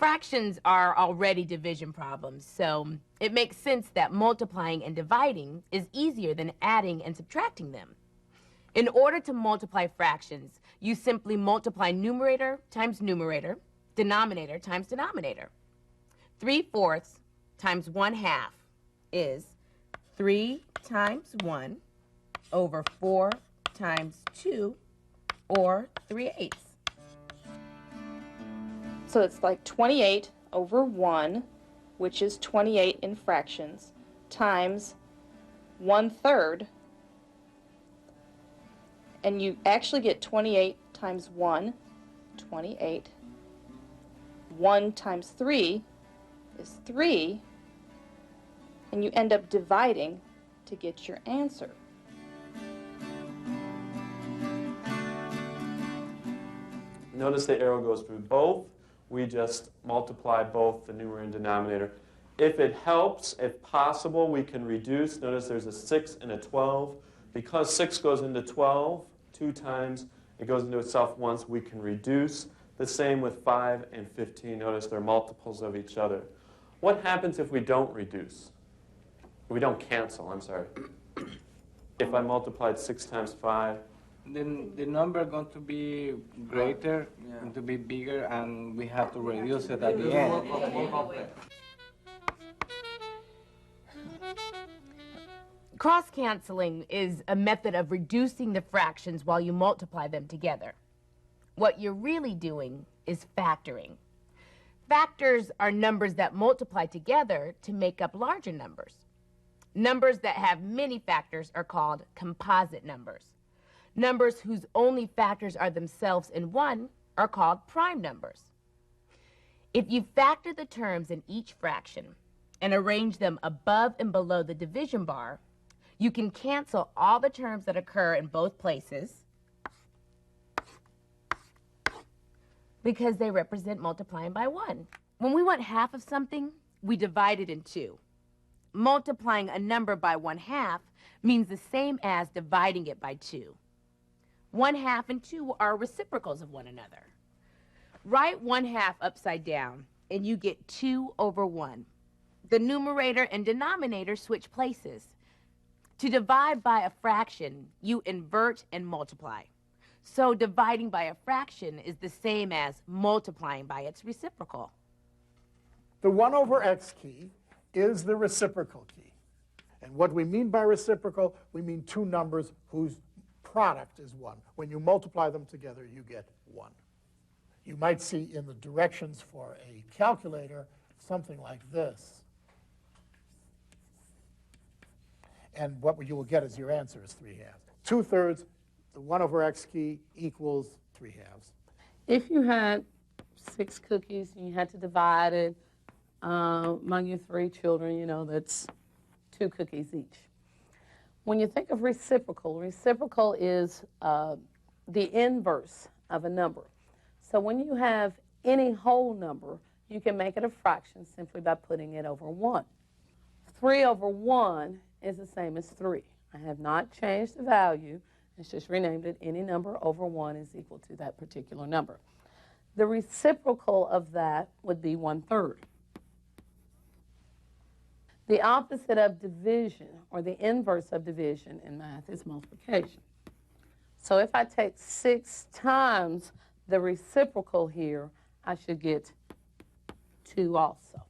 Fractions are already division problems, so it makes sense that multiplying and dividing is easier than adding and subtracting them. In order to multiply fractions, you simply multiply numerator times numerator, denominator times denominator. 3/4 times 1/2 is 3 times 1 over 4 times 2, or 3/8. So it's like 28 over 1, which is 28 in fractions, times 1/3. And you actually get 28 times 1, 28. 1 times 3 is 3. And you end up dividing to get your answer. Notice the arrow goes through both. We just multiply both the numerator and denominator. If it helps, if possible, we can reduce. Notice there's a 6 and a 12. Because 6 goes into 12 2 times, it goes into itself once, we can reduce. The same with 5 and 15. Notice they're multiples of each other. What happens if we don't reduce? We don't cancel, I'm sorry. If I multiplied 6 times 5, then the number going to be greater, going to be bigger, and we have to reduce it at the end. Cross-canceling is a method of reducing the fractions while you multiply them together. What you're really doing is factoring. Factors are numbers that multiply together to make up larger numbers. Numbers that have many factors are called composite numbers. Numbers whose only factors are themselves in one are called prime numbers. If you factor the terms in each fraction and arrange them above and below the division bar, you can cancel all the terms that occur in both places because they represent multiplying by 1. When we want half of something, we divide it in 2. Multiplying a number by 1/2 means the same as dividing it by 2. 1/2 and 2 are reciprocals of one another. Write 1/2 upside down, and you get 2 over 1. The numerator and denominator switch places. To divide by a fraction, you invert and multiply. So dividing by a fraction is the same as multiplying by its reciprocal. The 1 over x key is the reciprocal key. And what we mean by reciprocal, we mean two numbers whose product is 1. When you multiply them together, you get 1. You might see in the directions for a calculator something like this. And what you will get as your answer is 3/2. 2/3, the 1 over x key equals 3/2. If you had 6 cookies and you had to divide it among your 3 children, you know, that's 2 cookies each. When you think of reciprocal is the inverse of a number. So when you have any whole number, you can make it a fraction simply by putting it over 1. 3 over 1 is the same as 3. I have not changed the value. It's just renamed it. Any number over 1 is equal to that particular number. The reciprocal of that would be 1/3. The opposite of division, or the inverse of division in math, is multiplication. So if I take 6 times the reciprocal here, I should get 2 also.